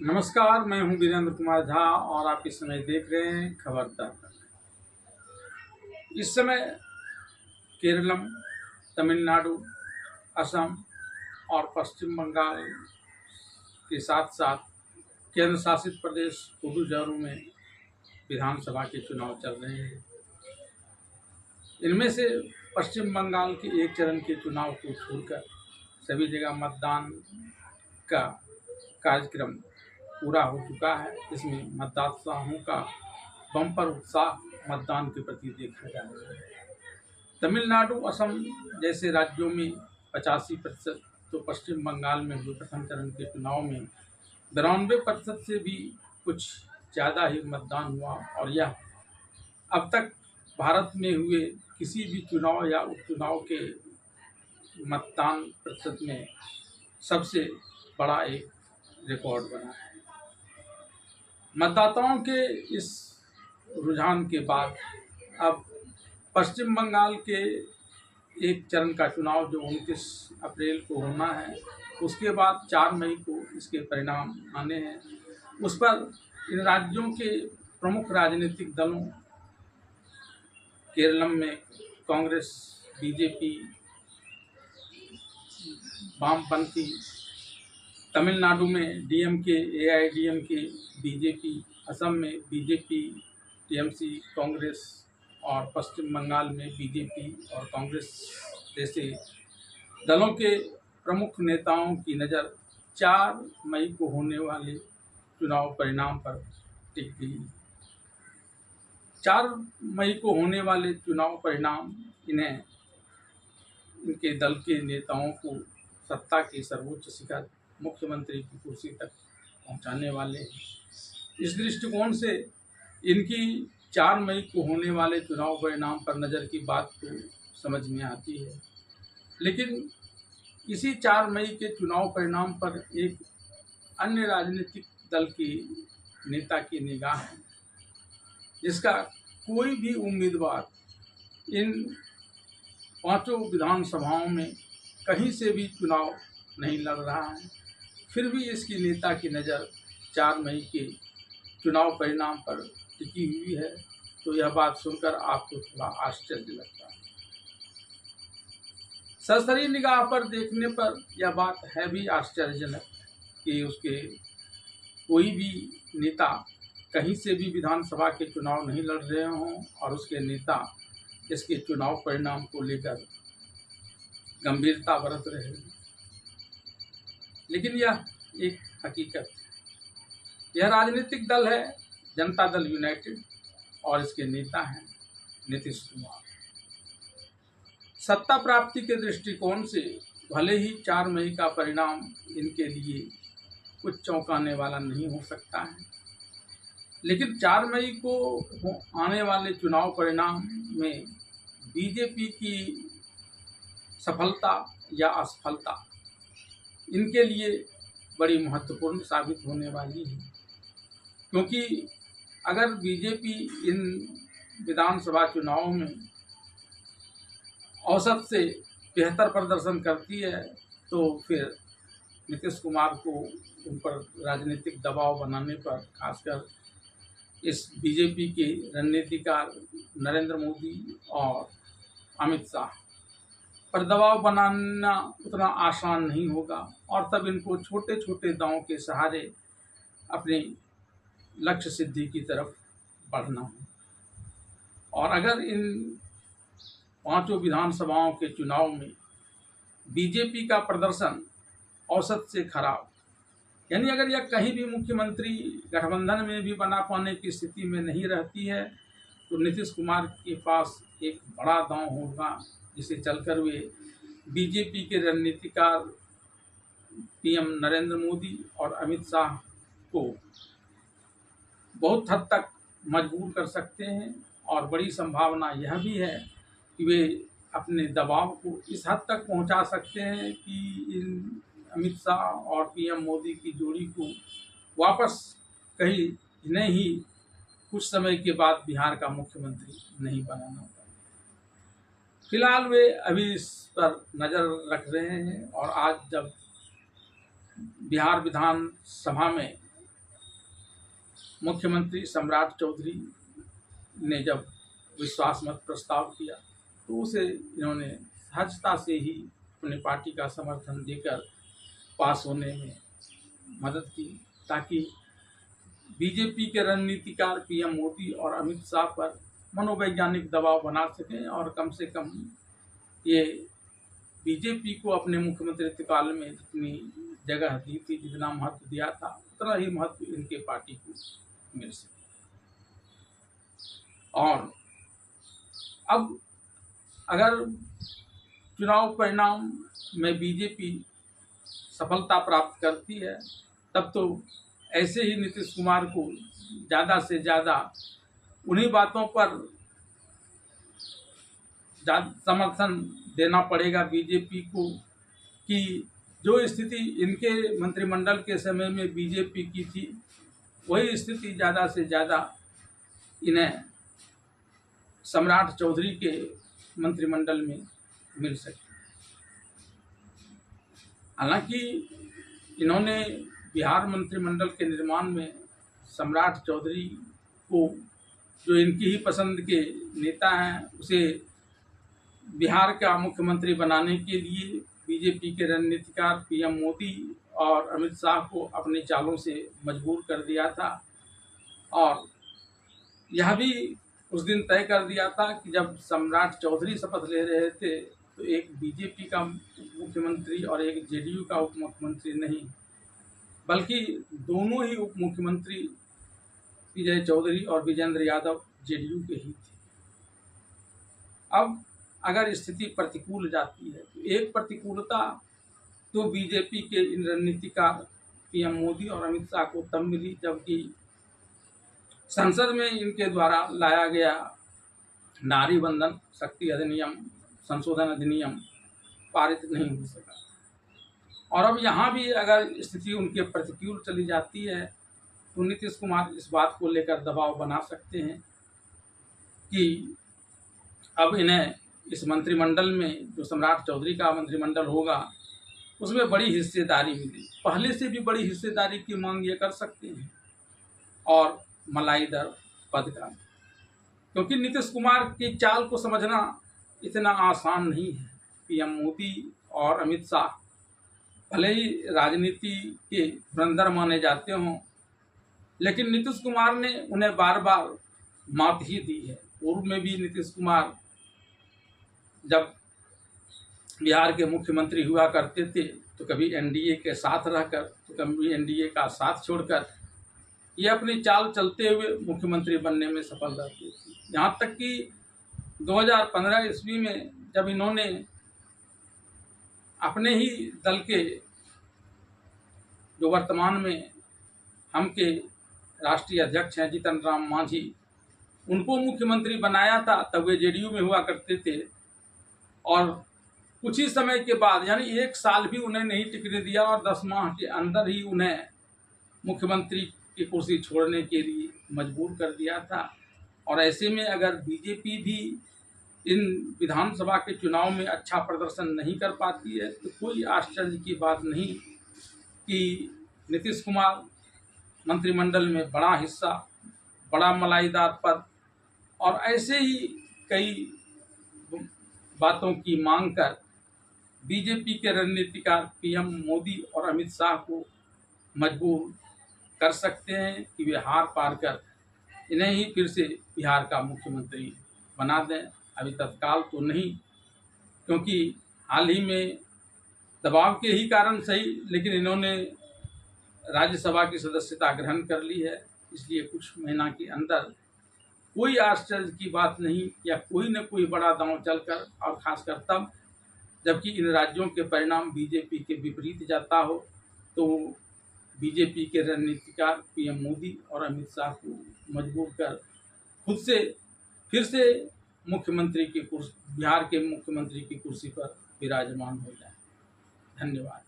नमस्कार, मैं हूं वीरेंद्र कुमार झा और आप इस समय देख रहे हैं खबरदार तक। इस समय केरलम, तमिलनाडु, असम और पश्चिम बंगाल के साथ साथ केंद्र शासित प्रदेश पुडुचेरी में विधानसभा के चुनाव चल रहे हैं। इनमें से पश्चिम बंगाल के एक चरण के चुनाव को छोड़कर सभी जगह मतदान का कार्यक्रम पूरा हो चुका है। इसमें मतदाताओं का बम्पर उत्साह मतदान के प्रति देखा जा रहा है। तमिलनाडु, असम जैसे राज्यों में 85%, तो पश्चिम बंगाल में हुए प्रथम चरण के चुनाव में 92% से भी कुछ ज़्यादा ही मतदान हुआ और यह अब तक भारत में हुए किसी भी चुनाव या उपचुनाव के मतदान प्रतिशत में सबसे बड़ा एक रिकॉर्ड बना है। मतदाताओं के इस रुझान के बाद अब पश्चिम बंगाल के एक चरण का चुनाव जो 29 अप्रैल को होना है, उसके बाद 4 मई को इसके परिणाम आने हैं। उस पर इन राज्यों के प्रमुख राजनीतिक दलों, केरलम में कांग्रेस, बीजेपी, वामपंथी, तमिलनाडु में डीएमके, एआईडीएमके, बीजेपी, असम में बीजेपी, टीएमसी, कांग्रेस और पश्चिम बंगाल में बीजेपी और कांग्रेस जैसे दलों के प्रमुख नेताओं की नज़र 4 मई को होने वाले चुनाव परिणाम पर टिक गई। 4 मई को होने वाले चुनाव परिणाम इनके दल के नेताओं को सत्ता की सर्वोच्च शिखर मुख्यमंत्री की कुर्सी तक पहुंचाने वाले हैं। इस दृष्टिकोण से इनकी 4 मई को होने वाले चुनाव परिणाम पर नज़र की बात तो समझ में आती है, लेकिन इसी 4 मई के चुनाव परिणाम पर एक अन्य राजनीतिक दल की नेता की निगाह है, जिसका कोई भी उम्मीदवार इन 5 विधानसभाओं में कहीं से भी चुनाव नहीं लड़ रहा है, फिर भी इसकी नेता की नज़र 4 मई के चुनाव परिणाम पर टिकी हुई है। तो यह बात सुनकर आपको थोड़ा आश्चर्य लगता है। सरसरी निगाह पर देखने पर यह बात है भी आश्चर्यजनक कि उसके कोई भी नेता कहीं से भी विधानसभा के चुनाव नहीं लड़ रहे हों और उसके नेता इसके चुनाव परिणाम को लेकर गंभीरता बरत रहे हैं। लेकिन यह एक हकीकत है। यह राजनीतिक दल है जनता दल यूनाइटेड और इसके नेता हैं नीतीश कुमार। सत्ता प्राप्ति के दृष्टिकोण से भले ही 4 मई का परिणाम इनके लिए कुछ चौंकाने वाला नहीं हो सकता है, लेकिन 4 मई को आने वाले चुनाव परिणाम में बीजेपी की सफलता या असफलता इनके लिए बड़ी महत्वपूर्ण साबित होने वाली है, क्योंकि अगर बीजेपी इन विधानसभा चुनावों में औसत से बेहतर प्रदर्शन करती है तो फिर नीतीश कुमार को उन पर राजनीतिक दबाव बनाने पर, खासकर इस बीजेपी के रणनीतिकार नरेंद्र मोदी और अमित शाह पर दबाव बनाना उतना आसान नहीं होगा और तब इनको छोटे छोटे दांवों के सहारे अपनी लक्ष्य सिद्धि की तरफ बढ़ना है। और अगर इन 5 विधानसभाओं के चुनाव में बीजेपी का प्रदर्शन औसत से खराब, यानी अगर यह कहीं भी मुख्यमंत्री गठबंधन में भी बना पाने की स्थिति में नहीं रहती है, तो नीतीश कुमार के पास एक बड़ा दांव होगा जिसे चलकर वे बीजेपी के रणनीतिकार पीएम नरेंद्र मोदी और अमित शाह को बहुत हद तक मजबूर कर सकते हैं। और बड़ी संभावना यह भी है कि वे अपने दबाव को इस हद तक पहुंचा सकते हैं कि इन अमित शाह और पीएम मोदी की जोड़ी को वापस कहीं इन्हें ही कुछ समय के बाद बिहार का मुख्यमंत्री नहीं बनाना पड़े। फिलहाल वे अभी इस पर नज़र रख रहे हैं और आज जब बिहार विधानसभा में मुख्यमंत्री सम्राट चौधरी ने जब विश्वास मत प्रस्ताव किया तो उसे इन्होंने सहजता से ही अपने पार्टी का समर्थन देकर पास होने में मदद की, ताकि बीजेपी के रणनीतिकार पीएम मोदी और अमित शाह पर मनोवैज्ञानिक दबाव बना सकें और कम से कम ये बीजेपी को अपने मुख्यमंत्री काल में जितनी जगह दी थी, जितना महत्व दिया था, उतना ही महत्व इनके पार्टी को मिल सके। और अब अगर चुनाव परिणाम में बीजेपी सफलता प्राप्त करती है, तब तो ऐसे ही नीतीश कुमार को ज़्यादा से ज़्यादा उन्हीं बातों पर समर्थन देना पड़ेगा बीजेपी को कि जो स्थिति इनके मंत्रिमंडल के समय में बीजेपी की थी, वही स्थिति ज़्यादा से ज़्यादा इन्हें सम्राट चौधरी के मंत्रिमंडल में मिल सके। हालांकि इन्होंने बिहार मंत्रिमंडल के निर्माण में सम्राट चौधरी को, जो इनकी ही पसंद के नेता हैं, उसे बिहार का मुख्यमंत्री बनाने के लिए बीजेपी के रणनीतिकार पीएम मोदी और अमित शाह को अपनी चालों से मजबूर कर दिया था। और यह भी उस दिन तय कर दिया था कि जब सम्राट चौधरी शपथ ले रहे थे तो एक बीजेपी का मुख्यमंत्री और एक जेडीयू का उप मुख्यमंत्री नहीं, बल्कि दोनों ही उप मुख्यमंत्री विजय चौधरी और विजेंद्र यादव जेडीयू के ही थे। अब अगर स्थिति प्रतिकूल जाती है तो एक प्रतिकूलता तो बीजेपी के इन रणनीतिकार पीएम मोदी और अमित शाह को तब मिली जबकि संसद में इनके द्वारा लाया गया नारी बंधन शक्ति अधिनियम संशोधन अधिनियम पारित नहीं हो सका। और अब यहाँ भी अगर स्थिति उनके प्रतिकूल चली जाती है तो नीतीश कुमार इस बात को लेकर दबाव बना सकते हैं कि अब इन्हें इस मंत्रिमंडल में, जो सम्राट चौधरी का मंत्रिमंडल होगा, उसमें बड़ी हिस्सेदारी मिली। पहले से भी बड़ी हिस्सेदारी की मांग ये कर सकते हैं और मलाईदार पद का, क्योंकि नीतीश कुमार की चाल को समझना इतना आसान नहीं है। पीएम मोदी और अमित शाह भले ही राजनीति के धुरंधर माने जाते हों, लेकिन नीतीश कुमार ने उन्हें बार बार मात ही दी है। पूर्व में भी नीतीश कुमार जब बिहार के मुख्यमंत्री हुआ करते थे तो कभी एनडीए के साथ रहकर तो कभी एनडीए का साथ छोड़कर ये अपनी चाल चलते हुए मुख्यमंत्री बनने में सफल रहते थे। यहाँ तक कि 2015 ईस्वी में जब इन्होंने अपने ही दल के, जो वर्तमान में हम के राष्ट्रीय अध्यक्ष हैं जीतन राम मांझी, उनको मुख्यमंत्री बनाया था, तब वे जेडीयू में हुआ करते थे। और कुछ ही समय के बाद, यानी 1 साल भी उन्हें नहीं टिकने दिया और 10 माह के अंदर ही उन्हें मुख्यमंत्री की कुर्सी छोड़ने के लिए मजबूर कर दिया था। और ऐसे में अगर बीजेपी भी इन विधानसभा के चुनाव में अच्छा प्रदर्शन नहीं कर पाती है तो कोई आश्चर्य की बात नहीं कि नीतीश कुमार मंत्रिमंडल में बड़ा हिस्सा, बड़ा मलाईदार पद और ऐसे ही कई बातों की मांग कर बीजेपी के रणनीतिकार पीएम मोदी और अमित शाह को मजबूर कर सकते हैं कि वे हार पार कर इन्हें ही फिर से बिहार का मुख्यमंत्री बना दें। अभी तत्काल तो नहीं, क्योंकि हाल ही में दबाव के ही कारण सही, लेकिन इन्होंने राज्यसभा की सदस्यता ग्रहण कर ली है। इसलिए कुछ महीना के अंदर कोई आश्चर्य की बात नहीं या कोई न कोई बड़ा दांव चलकर, और खासकर तब जबकि इन राज्यों के परिणाम बीजेपी के विपरीत जाता हो, तो बीजेपी के रणनीतिकार पीएम मोदी और अमित शाह को मजबूर कर खुद से फिर से मुख्यमंत्री की कुर्सी, बिहार के मुख्यमंत्री की कुर्सी पर विराजमान हो जाए। धन्यवाद।